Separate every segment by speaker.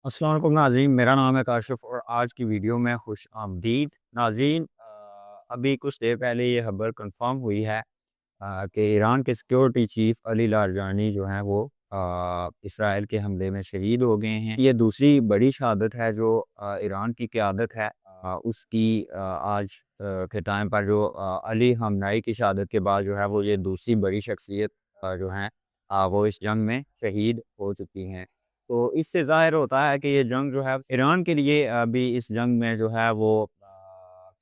Speaker 1: السلام علیکم ناظرین، میرا نام ہے کاشف اور آج کی ویڈیو میں خوش آمدید ناظرین۔ ابھی کچھ دیر پہلے یہ خبر کنفرم ہوئی ہے کہ ایران کے سیکیورٹی چیف علی لارجانی جو ہیں وہ اسرائیل کے حملے میں شہید ہو گئے ہیں۔ یہ دوسری بڑی شہادت ہے جو ایران کی قیادت ہے اس کی آج کے ٹائم پر جو علی خامنہئی کی شہادت کے بعد جو ہے وہ یہ دوسری بڑی شخصیت جو ہیں وہ اس جنگ میں شہید ہو چکی ہیں۔ تو اس سے ظاہر ہوتا ہے کہ یہ جنگ جو ہے ایران کے لیے ابھی اس جنگ میں جو ہے وہ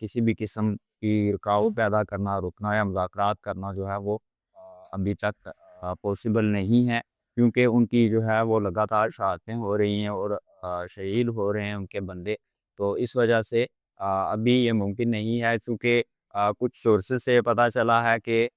Speaker 1: کسی بھی قسم کی رکاوٹ پیدا کرنا، رکنا یا مذاکرات کرنا جو ہے وہ ابھی تک پاسبل نہیں ہے، کیونکہ ان کی جو ہے وہ لگاتار شہادتیں ہو رہی ہیں اور شہید ہو رہے ہیں ان کے بندے۔ تو اس وجہ سے ابھی یہ ممکن نہیں ہے، چونکہ کچھ سورسز سے پتہ چلا ہے کہ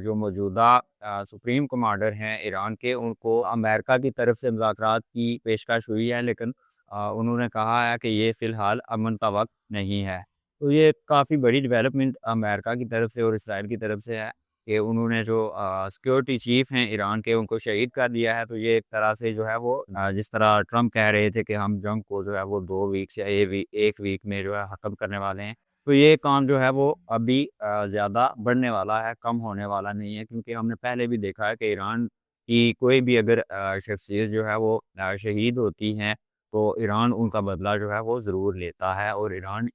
Speaker 1: جو موجودہ سپریم کمانڈر ہیں ایران کے، ان کو امریکہ کی طرف سے مذاکرات کی پیشکش ہوئی ہے، لیکن انہوں نے کہا ہے کہ یہ فی الحال امن کا وقت نہیں ہے۔ تو یہ کافی بڑی ڈیولپمنٹ امریکہ کی طرف سے اور اسرائیل کی طرف سے ہے کہ انہوں نے جو سیکیورٹی چیف ہیں ایران کے ان کو شہید کر دیا ہے۔ تو یہ ایک طرح سے جو ہے وہ جس طرح ٹرمپ کہہ رہے تھے کہ ہم جنگ کو جو ہے وہ 2 ویک یا 1 ویک میں جو ہے ختم کرنے والے ہیں، تو یہ کام جو ہے وہ ابھی زیادہ بڑھنے والا ہے، کم ہونے والا نہیں ہے، کیونکہ ہم نے پہلے بھی دیکھا ہے کہ ایران کی کوئی بھی اگر شخصیت جو ہے وہ شہید ہوتی ہیں تو ایران ان کا بدلہ جو ہے وہ ضرور لیتا ہے، اور ایران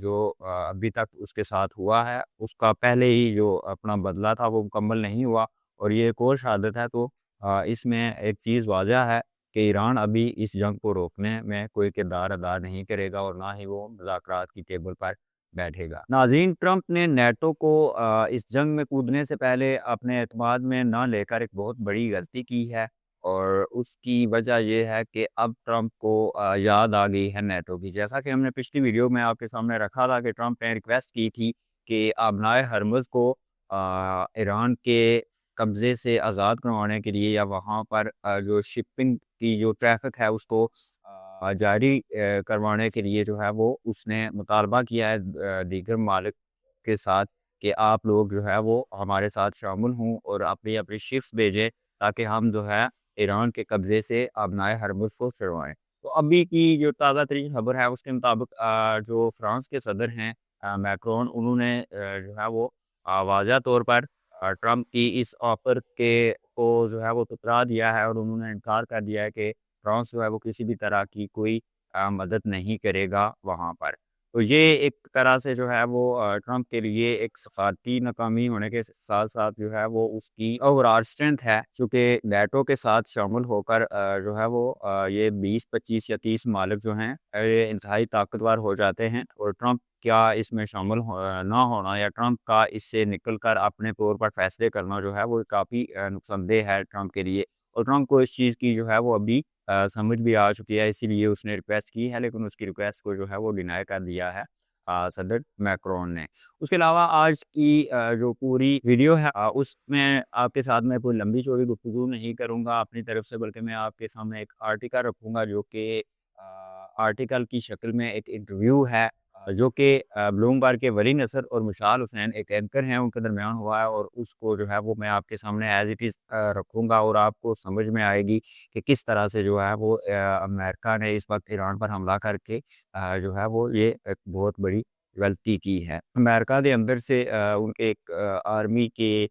Speaker 1: جو ابھی تک اس کے ساتھ ہوا ہے اس کا پہلے ہی جو اپنا بدلہ تھا وہ مکمل نہیں ہوا، اور یہ ایک اور شہادت ہے۔ تو اس میں ایک چیز واضح ہے کہ ایران ابھی اس جنگ کو روکنے میں کوئی کردار ادا نہیں کرے گا، اور نہ ہی وہ مذاکرات کی ٹیبل پر بیٹھے گا۔ ناظرین، ٹرمپ نے نیٹو کو اس جنگ میں کودنے سے پہلے اپنے اعتماد میں نہ لے کر ایک بہت بڑی غلطی کی ہے، اور اس کی وجہ یہ ہے کہ اب ٹرمپ کو یاد آ گئی ہے نیٹو کی۔ جیسا کہ ہم نے پچھلی ویڈیو میں آپ کے سامنے رکھا تھا کہ ٹرمپ نے ریکویسٹ کی تھی کہ آبنائے ہرمز کو ایران کے قبضے سے آزاد کروانے کے لیے، یا وہاں پر جو شپنگ کی جو ٹریفک ہے اس کو جاری کروانے کے لیے جو ہے وہ اس نے مطالبہ کیا ہے دیگر ممالک کے ساتھ کہ آپ لوگ جو ہے وہ ہمارے ساتھ شامل ہوں اور اپنی اپنی شپس بھیجیں، تاکہ ہم جو ہے ایران کے قبضے سے آبنائے ہرمز کو چھڑوائیں۔ تو ابھی کی جو تازہ ترین خبر ہے اس کے مطابق جو فرانس کے صدر ہیں میکرون، انہوں نے جو ہے وہ واضح طور پر ٹرمپ کی اس آفر کے کو جو ہے وہ ٹھکرا دیا ہے، اور انہوں نے انکار کر دیا ہے کہ فرانس جو ہے وہ کسی بھی طرح کی کوئی مدد نہیں کرے گا وہاں پر۔ تو یہ ایک طرح سے جو ہے وہ ٹرمپ کے لیے ایک سفارتی ناکامی ہونے کے ساتھ ساتھ جو ہے وہ اس کی اوور آل اسٹرینتھ ہے، چونکہ نیٹو کے ساتھ شامل ہو کر جو ہے وہ یہ 20 25 یا 30 ممالک جو ہیں یہ انتہائی طاقتور ہو جاتے ہیں، اور ٹرمپ کیا اس میں شامل نہ ہونا یا ٹرمپ کا اس سے نکل کر اپنے طور پر فیصلے کرنا جو ہے وہ کافی نقصان دہ ہے ٹرمپ کے لیے، اور ٹرمپ کو اس چیز کی جو ہے وہ ابھی سمجھ بھی آ چکی ہے، اسی لیے اس نے ریکویسٹ کی ہے، لیکن اس کی ریکویسٹ کو جو ہے وہ ڈینائی کر دیا ہے صدر میکرون نے۔ اس کے علاوہ آج کی جو پوری ویڈیو ہے اس میں آپ کے ساتھ میں کوئی لمبی چوڑی گفتگو نہیں کروں گا اپنی طرف سے، بلکہ میں آپ کے سامنے ایک آرٹیکل رکھوں گا جو کہ آرٹیکل کی شکل میں ایک انٹرویو ہے جو کہ بلومبرگ کے ولی نصر اور مشال حسین ایک اینکر ہیں ان کے درمیان ہوا ہے، اور اس کو جو ہے وہ میں آپ کے سامنے ایز اٹ از رکھوں گا، اور آپ کو سمجھ میں آئے گی کہ کس طرح سے جو ہے وہ امریکہ نے اس وقت ایران پر حملہ کر کے جو ہے وہ یہ ایک بہت بڑی غلطی کی ہے۔ امریکہ کے اندر سے ان کے ایک آرمی کے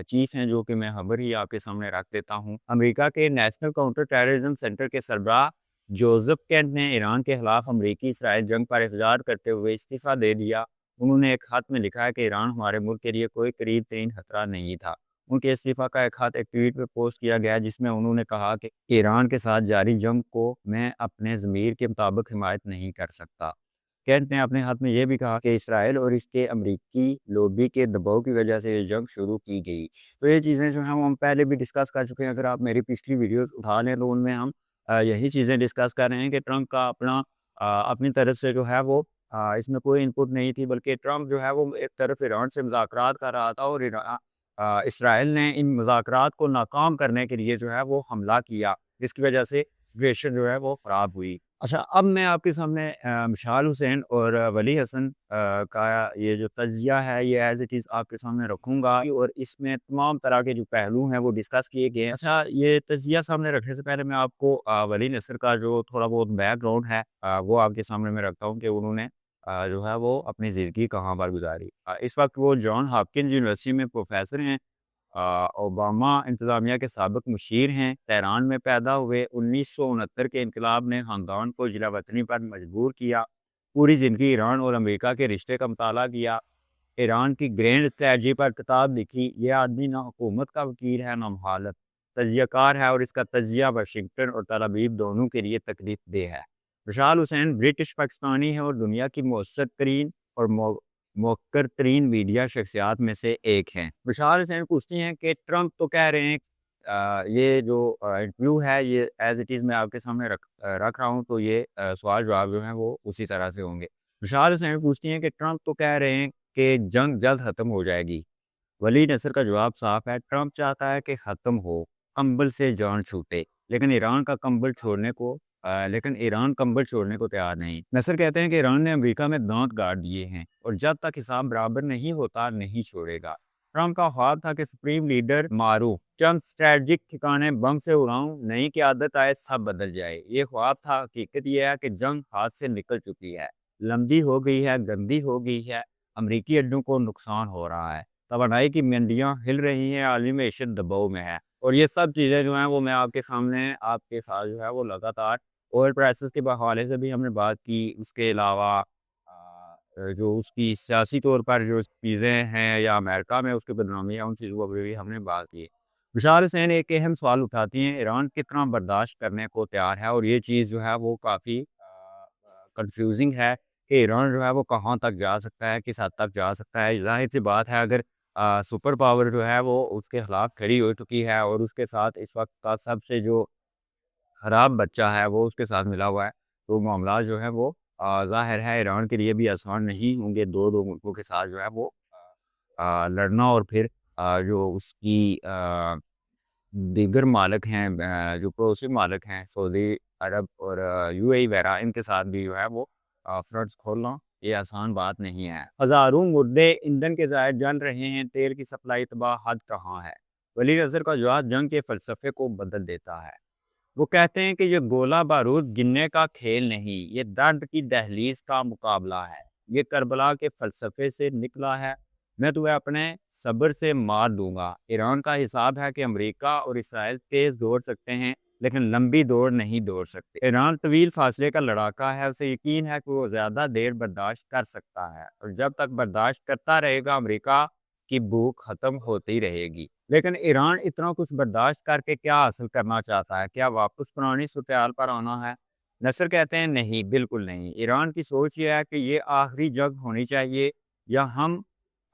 Speaker 1: چیف ہیں جو کہ میں خبر ہی آپ کے سامنے رکھ دیتا ہوں۔ امریکہ کے نیشنل کاؤنٹر ٹیررزم سینٹر کے سربراہ جوزف کینٹ نے ایران کے خلاف امریکی اسرائیل جنگ پر احتجاج کرتے ہوئے استعفیٰ دے دیا۔ انہوں نے ایک خط میں لکھا ہے کہ ایران ہمارے ملک کے لیے کوئی قریب ترین خطرہ نہیں تھا۔ ان کے استعفیٰ کا ایک خط ایک ٹویٹ پہ پوسٹ کیا گیا جس میں انہوں نے کہا کہ ایران کے ساتھ جاری جنگ کو میں اپنے ضمیر کے مطابق حمایت نہیں کر سکتا۔ کینٹ نے اپنے خط میں یہ بھی کہا کہ اسرائیل اور اس کے امریکی لوبی کے دباؤ کی وجہ سے یہ جنگ شروع کی گئی۔ تو یہ چیزیں جو ہیں وہ ہم پہلے بھی ڈسکس کر چکے ہیں، اگر آپ میری پچھلی ویڈیوز اٹھا لیں تو ان میں ہم یہی چیزیں ڈسکس کر رہے ہیں کہ ٹرمپ کا اپنی طرف سے جو ہے وہ اس میں کوئی انپٹ نہیں تھی، بلکہ ٹرمپ جو ہے وہ ایک طرف ایران سے مذاکرات کر رہا تھا، اور اسرائیل نے ان مذاکرات کو ناکام کرنے کے لیے جو ہے وہ حملہ کیا، جس کی وجہ سے سچویشن جو ہے وہ خراب ہوئی۔ اچھا، اب میں آپ کے سامنے مشال حسین اور ولی حسن کا یہ جو تجزیہ ہے یہ ایز اٹ از آپ کے سامنے رکھوں گا، اور اس میں تمام طرح کے جو پہلو ہیں وہ ڈسکس کیے گئے ہیں۔ اچھا، یہ تجزیہ سامنے رکھنے سے پہلے میں آپ کو ولی نصر کا جو تھوڑا بہت بیک گراؤنڈ ہے وہ آپ کے سامنے میں رکھتا ہوں کہ انہوں نے جو ہے وہ اپنی زندگی کہاں پر گزاری۔ اس وقت وہ جان ہاپکنز یونیورسٹی میں پروفیسر ہیں، اوباما انتظامیہ کے سابق مشیر ہیں، تہران میں پیدا ہوئے۔ 1969 کے انقلاب نے خاندان کو جلا وطنی پر مجبور کیا۔ پوری زندگی ایران اور امریکہ کے رشتے کا مطالعہ کیا، ایران کی گرینڈ اسٹریٹجی پر کتاب لکھی۔ یہ آدمی نہ حکومت کا وکیل ہے نہ مخالف، تجزیہ کار ہے، اور اس کا تجزیہ واشنگٹن اور تل ابیب دونوں کے لیے تکلیف دہ ہے۔ مشال حسین برٹش پاکستانی ہے اور دنیا کی مؤثر ترین اور موقر ترین میڈیا شخصیات میں سے ایک ہیں۔ مشال حسین پوچھتی ہیں کہ ٹرمپ تو کہہ رہے ہیں، یہ جو انٹرویو ہے یہ ایز اٹ از میں آپ کے سامنے رکھ رہا ہوں، تو یہ سوال جواب جو ہیں وہ اسی طرح سے ہوں گے۔ مشال حسین پوچھتی ہیں کہ ٹرمپ تو کہہ رہے ہیں کہ جنگ جلد ختم ہو جائے گی۔ ولی نصر کا جواب صاف ہے، ٹرمپ چاہتا ہے کہ ختم ہو، کمبل سے جان چھوٹے، لیکن ایران کمبل چھوڑنے کو تیار نہیں۔ نصر کہتے ہیں کہ ایران نے امریکہ میں دانت گاڑ دیے ہیں اور جب تک حساب برابر نہیں ہوتا نہیں چھوڑے گا۔ ٹرمپ کا خواب تھا کہ سپریم لیڈر مارو، چند اسٹریٹجک ٹھکانے بم سے اڑاؤں، نہیں کہ عادت آئے سب بدل جائے۔ یہ خواب تھا، حقیقت یہ ہے کہ جنگ ہاتھ سے نکل چکی ہے، لمبی ہو گئی ہے، گندی ہو گئی ہے، امریکی اڈوں کو نقصان ہو رہا ہے، توانائی کی منڈیاں ہل رہی ہیں، عالمی معیشت دباؤ میں ہے۔ اور یہ سب چیزیں جو ہیں وہ میں آپ کے سامنے آپ کے ساتھ جو ہے وہ لگاتار آئل پرائسز کے حوالے سے بھی ہم نے بات کی، اس کے علاوہ جو اس کی سیاسی طور پر جو چیزیں ہیں یا امریکہ میں اس کی بدنامی ہے، ان چیزوں پر بھی ہم نے بات کی۔ مشال حسین ایک اہم سوال اٹھاتی ہیں، ایران کتنا برداشت کرنے کو تیار ہے، اور یہ چیز جو ہے وہ کافی کنفیوزنگ ہے کہ ایران جو ہے وہ کہاں تک جا سکتا ہے، کس حد تک جا سکتا ہے۔ ظاہر سی بات ہے، اگر سپر پاور جو ہے وہ اس کے خلاف کھڑی ہو چکی ہے اور اس کے ساتھ اس وقت کا سب سے جو خراب بچہ ہے وہ اس کے ساتھ ملا ہوا ہے، تو معاملات جو ہے وہ ظاہر ہے ایران کے لیے بھی آسان نہیں ہوں گے دو ملکوں کے ساتھ جو ہے وہ لڑنا، اور پھر جو اس کی دیگر مالک ہیں، جو پڑوسی مالک ہیں سعودی عرب اور یو اے ای وغیرہ، ان کے ساتھ بھی جو ہے وہ فرنٹس کھولنا یہ آسان بات نہیں ہے۔ ہزاروں مردے ایندھن کے ذائقے جل رہے ہیں، تیل کی سپلائی تباہ، حد کہاں ہے؟ ولی نصر کا جواب جنگ کے فلسفے کو بدل دیتا ہے۔ وہ کہتے ہیں کہ یہ گولہ بارود گننے کا کھیل نہیں، یہ درد کی دہلیز کا مقابلہ ہے، یہ کربلا کے فلسفے سے نکلا ہے۔ میں تمہیں اپنے صبر سے مار دوں گا۔ ایران کا حساب ہے کہ امریکہ اور اسرائیل تیز دوڑ سکتے ہیں لیکن لمبی دوڑ نہیں دوڑ سکتے۔ ایران طویل فاصلے کا لڑاکا ہے، اسے یقین ہے کہ وہ زیادہ دیر برداشت کر سکتا ہے، اور جب تک برداشت کرتا رہے گا امریکہ کی بھوک ختم ہوتی رہے گی۔ لیکن ایران اتنا کچھ برداشت کر کے کیا حاصل کرنا چاہتا ہے؟ کیا واپس پرانی صورتحال پر آنا ہے؟ نصر کہتے ہیں نہیں، بالکل نہیں۔ ایران کی سوچ یہ ہے کہ یہ آخری جنگ ہونی چاہیے، یا ہم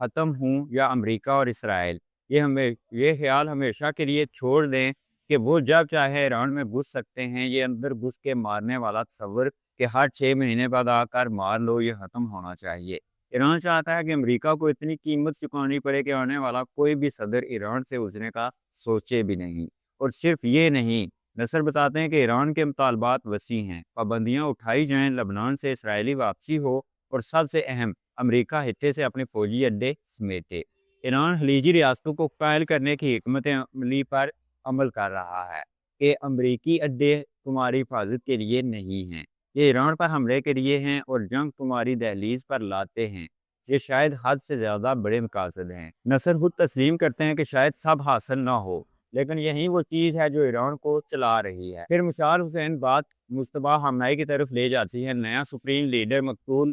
Speaker 1: ختم ہوں یا امریکہ اور اسرائیل۔ یہ خیال ہمیشہ کے لیے چھوڑ دیں کہ وہ جب چاہے ایران میں گھس سکتے ہیں۔ یہ اندر گھس کے مارنے والا تصور کہ ہر 6 مہینے بعد آ کر مار لو، یہ ختم ہونا چاہیے۔ ایران چاہتا ہے کہ امریکہ کو اتنی قیمت چکانی پڑے کہ آنے والا کوئی بھی صدر ایران سے اجرنے کا سوچے بھی نہیں۔ اور صرف یہ نہیں، نصر بتاتے ہیں کہ ایران کے مطالبات وسیع ہیں، پابندیاں اٹھائی جائیں، لبنان سے اسرائیلی واپسی ہو، اور سب سے اہم، امریکہ ہٹے سے اپنے فوجی اڈے سمیٹے۔ ایران خلیجی ریاستوں کو قائل کرنے کی حکمت عملی پر عمل کر رہا ہے کہ امریکی اڈے تمہاری حفاظت کے لیے نہیں ہیں، یہ ایران پر حملے کے لیے ہیں، اور جنگ تمہاری دہلیز پر لاتے ہیں۔ یہ شاید حد سے زیادہ بڑے مقاصد ہیں۔ نصر خود تسلیم کرتے ہیں کہ شاید سب حاصل نہ ہو، لیکن یہی وہ چیز ہے جو ایران کو چلا رہی ہے۔ پھر مشال حسین بات مصطفیٰ خامنہئی کی طرف لے جاتی ہے، نیا سپریم لیڈر مقتول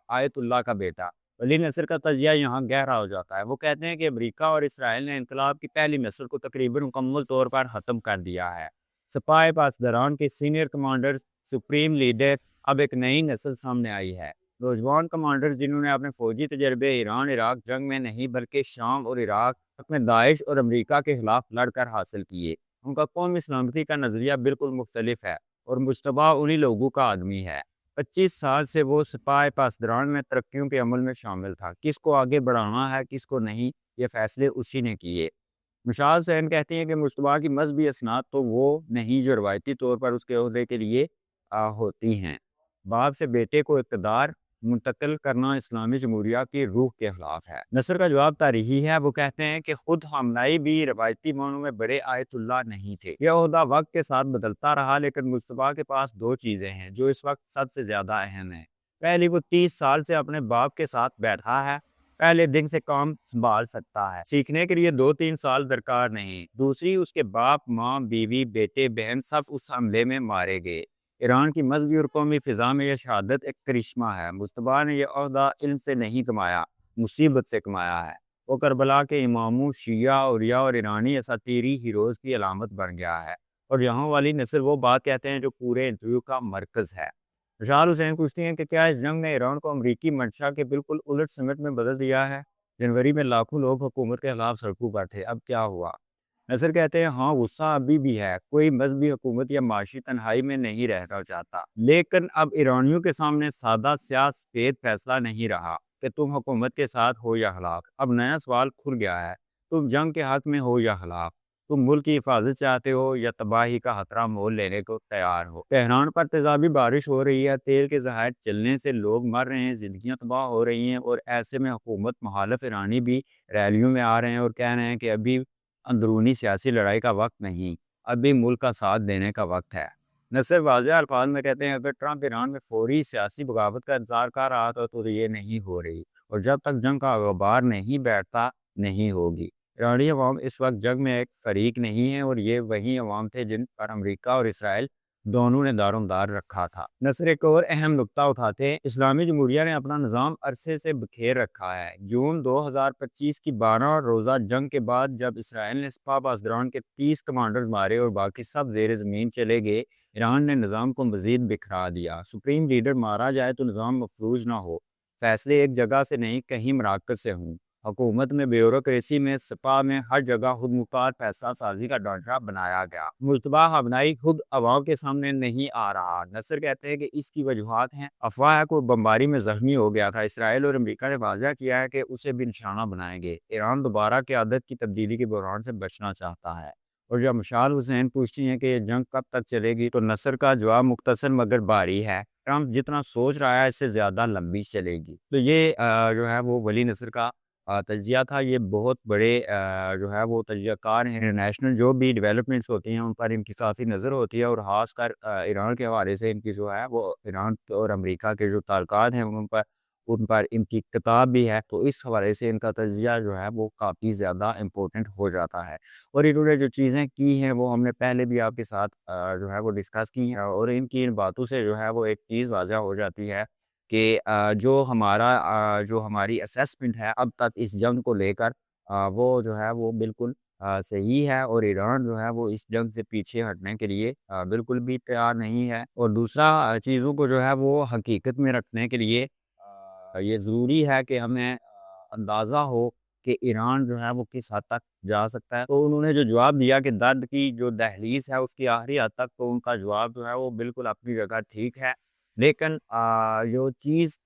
Speaker 1: آیت اللہ کا بیٹا۔ ولی نصر کا تجزیہ یہاں گہرا ہو جاتا ہے۔ وہ کہتے ہیں کہ امریکہ اور اسرائیل نے انقلاب کی پہلی نسل کو تقریباً مکمل طور پر ختم کر دیا ہے۔ سپاہ پاسداران کے سینئر کمانڈرز، سپریم لیڈر، اب ایک نئی نسل سامنے آئی ہے۔ نوجوان کمانڈرز جنہوں نے اپنے فوجی تجربے ایران عراق جنگ میں نہیں بلکہ شام اور عراق میں داعش اور امریکہ کے خلاف لڑ کر حاصل کیے۔ ان کا قومی سلامتی کا نظریہ بالکل مختلف ہے، اور مجتبیٰ انہی لوگوں کا آدمی ہے۔ 25 سال سے وہ سپاہ پاسداران میں ترقیوں کے عمل میں شامل تھا، کس کو آگے بڑھانا ہے کس کو نہیں، یہ فیصلے اسی نے کیے۔ مشال حسین کہتی ہیں کہ مجتبیٰ کی مذہبی اسناد تو وہ نہیں جو روایتی طور پر اس کے عہدے کے لیے ہوتی ہیں۔ باپ سے بیٹے کو اقتدار منتقل کرنا اسلامی جمہوریہ کی روح کے خلاف ہے۔ نصر کا جواب تاریخی ہے۔ وہ کہتے ہیں کہ خود حملائی بھی روایتی معنوں میں بڑے آیت اللہ نہیں تھے۔ یہ عہدہ وقت کے ساتھ بدلتا رہا، لیکن مصطفیٰ کے پاس دو چیزیں ہیں جو اس وقت سب سے زیادہ اہم ہیں۔ پہلی، وہ 30 سال سے اپنے باپ کے ساتھ بیٹھا ہے، پہلے دن سے کام سنبھال سکتا ہے، سیکھنے کے لیے 2-3 سال درکار نہیں۔ دوسری، اس کے باپ، ماں، بیوی، بیٹے، بہن سب اس حملے میں مارے گئے۔ ایران کی مذہبی اور قومی فضا میں یہ شہادت ایک کرشمہ ہے۔ مصطفیٰ نے یہ عہدہ علم سے نہیں کمایا، مصیبت سے کمایا ہے۔ وہ کربلا کے اماموں، شیعہ، اولیاء اور ایرانی اساطیری ہیروز کی علامت بن گیا ہے، اور یہاں والی نصر وہ بات کہتے ہیں جو پورے انٹرویو کا مرکز ہے۔ رشال حسین پوچھتی ہیں کہ کیا اس جنگ نے ایران کو امریکی منشا کے بالکل الٹ سمت میں بدل دیا ہے؟ جنوری میں لاکھوں لوگ حکومت کے خلاف سڑکوں پر تھے، اب کیا ہوا؟ نصر کہتے ہیں ہاں، غصہ ابھی بھی ہے، کوئی مذہبی حکومت یا معاشی تنہائی میں نہیں رہنا چاہتا، لیکن اب ایرانیوں کے سامنے سادہ سیاہ سفید فیصلہ نہیں رہا کہ تم حکومت کے ساتھ ہو یا خلاف۔ اب نیا سوال کھل گیا ہے، تم جنگ کے حق میں ہو یا خلاف؟ تم ملک کی حفاظت چاہتے ہو یا تباہی کا خطرہ مول لینے کو تیار ہو؟ تہران پر تیزابی بارش ہو رہی ہے، تیل کے ذخائر چلنے سے لوگ مر رہے ہیں، زندگیاں تباہ ہو رہی ہیں، اور ایسے میں حکومت مخالف ایرانی بھی ریلیوں میں آ رہے ہیں اور کہہ رہے ہیں کہ ابھی اندرونی سیاسی لڑائی کا وقت نہیں، ابھی ملک کا ساتھ دینے کا وقت ہے۔ نصر واضح الفاظ میں کہتے ہیں اگر ٹرمپ ایران میں فوری سیاسی بغاوت کا انتظار کر رہا تھا تو یہ نہیں ہو رہی، اور جب تک جنگ کا غبار نہیں بیٹھتا نہیں ہوگی۔ ایرانی عوام اس وقت جنگ میں ایک فریق نہیں ہے، اور یہ وہی عوام تھے جن پر امریکہ اور اسرائیل دونوں نے دارومدار رکھا تھا۔ نصر ایک اور اہم نقطہ اٹھاتے ہیں، اسلامی جمہوریہ نے اپنا نظام عرصے سے بکھیر رکھا ہے۔ جون 2025 کی 12 روزہ جنگ کے بعد جب اسرائیل نے سپاہ پاسداران کے 30 کمانڈرز مارے اور باقی سب زیر زمین چلے گئے، ایران نے نظام کو مزید بکھرا دیا۔ سپریم لیڈر مارا جائے تو نظام مفلوج نہ ہو، فیصلے ایک جگہ سے نہیں کہیں مراکز سے ہوں۔ حکومت میں، بیوروکریسی میں، سپاہ میں، ہر جگہ خود مختار فیصلہ سازی کا ڈھانچہ بنایا گیا۔ ملتبہ حملائی خود عوام کے سامنے نہیں آ رہا۔ نصر کہتے ہیں کہ اس کی وجوہات ہیں، افواہ ہے کوئی بمباری میں زخمی ہو گیا تھا، اسرائیل اور امریکہ نے واضح کیا ہے کہ اسے بھی نشانہ بنائیں گے، ایران دوبارہ قیادت کی تبدیلی کے بحران سے بچنا چاہتا ہے۔ اور جب مشال حسین پوچھتی ہیں کہ یہ جنگ کب تک چلے گی تو نصر کا جواب مختصر مگر بھاری ہے، ٹرمپ جتنا سوچ رہا ہے اس سے زیادہ لمبی چلے گی۔ تو یہ جو ہے وہ ولی نصر کا تجزیہ تھا۔ یہ بہت بڑے جو ہے وہ تجزیہ کار ہیں، انٹرنیشنل جو بھی ڈیولپمنٹس ہوتی ہیں ان پر ان کی کافی نظر ہوتی ہے، اور خاص کر ایران کے حوالے سے ان کی جو ہے وہ ایران اور امریکہ کے جو تعلقات ہیں ان پر ان کی کتاب بھی ہے، تو اس حوالے سے ان کا تجزیہ جو ہے وہ کافی زیادہ امپورٹنٹ ہو جاتا ہے۔ اور انہوں نے جو چیزیں کی ہیں وہ ہم نے پہلے بھی آپ کے ساتھ جو ہے وہ ڈسکس کی ہیں، اور ان کی ان باتوں سے جو ہے وہ ایک چیز واضح ہو جاتی ہے کہ جو ہماری اسیسمنٹ ہے اب تک اس جنگ کو لے کر وہ جو ہے وہ بالکل صحیح ہے، اور ایران جو ہے وہ اس جنگ سے پیچھے ہٹنے کے لیے بالکل بھی تیار نہیں ہے۔ اور دوسرا چیزوں کو جو ہے وہ حقیقت میں رکھنے کے لیے یہ ضروری ہے کہ ہمیں اندازہ ہو کہ ایران جو ہے وہ کس حد تک جا سکتا ہے۔ تو انہوں نے جو جواب دیا کہ درد کی جو دہلیز ہے اس کی آخری حد تک، تو ان کا جواب جو ہے وہ بالکل اپنی جگہ ٹھیک ہے، لیکن جو چیز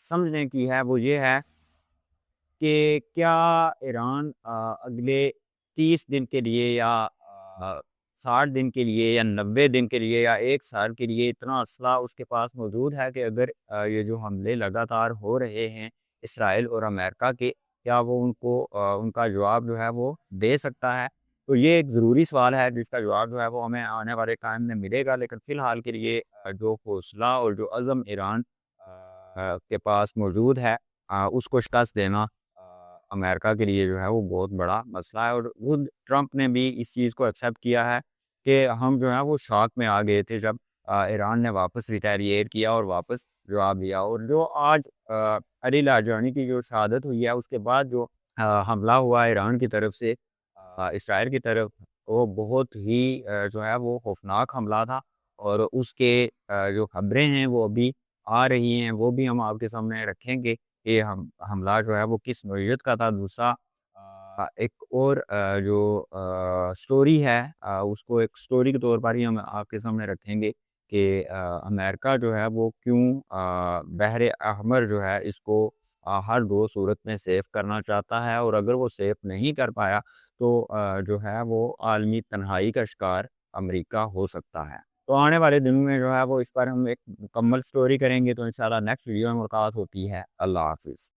Speaker 1: سمجھنے کی ہے وہ یہ ہے کہ کیا ایران اگلے 30 دن کے لیے یا 60 دن کے لیے یا 90 دن کے لیے یا 1 سال کے لیے اتنا اسلحہ اس کے پاس موجود ہے کہ اگر یہ جو حملے لگاتار ہو رہے ہیں اسرائیل اور امریکہ کے، کیا وہ ان کو ان کا جواب جو ہے وہ دے سکتا ہے؟ تو یہ ایک ضروری سوال ہے جس کا جواب جو ہے وہ ہمیں آنے والے ٹائم میں ملے گا، لیکن فی الحال کے لیے جو حوصلہ اور جو عزم ایران کے پاس موجود ہے اس کو شکست دینا امریکہ کے لیے جو ہے وہ بہت بڑا مسئلہ ہے۔ اور خود ٹرمپ نے بھی اس چیز کو ایکسیپٹ کیا ہے کہ ہم جو ہے وہ شاک میں آ گئے تھے جب ایران نے واپس ریٹیلیٹ کیا اور واپس جواب دیا، اور جو آج علی لاریجانی کی جو شہادت ہوئی ہے اس کے بعد جو حملہ ہوا ایران کی طرف سے اسرائیل کی طرف، وہ بہت ہی جو ہے وہ خوفناک حملہ تھا، اور اس کے جو خبریں ہیں وہ ابھی آ رہی ہیں، وہ بھی ہم آپ کے سامنے رکھیں گے کہ حملہ جو ہے وہ کس نوعیت کا تھا۔ دوسرا ایک اور جو سٹوری ہے اس کو ایک سٹوری کے طور پر ہی ہم آپ کے سامنے رکھیں گے کہ امریکہ جو ہے وہ کیوں بحر احمر جو ہے اس کو ہر دو صورت میں سیف کرنا چاہتا ہے، اور اگر وہ سیف نہیں کر پایا تو جو ہے وہ عالمی تنہائی کا شکار امریکہ ہو سکتا ہے۔ تو آنے والے دنوں میں جو ہے وہ اس پر ہم ایک مکمل اسٹوری کریں گے، تو انشاءاللہ نیکسٹ ویڈیو میں ملاقات ہوتی ہے۔ اللہ حافظ۔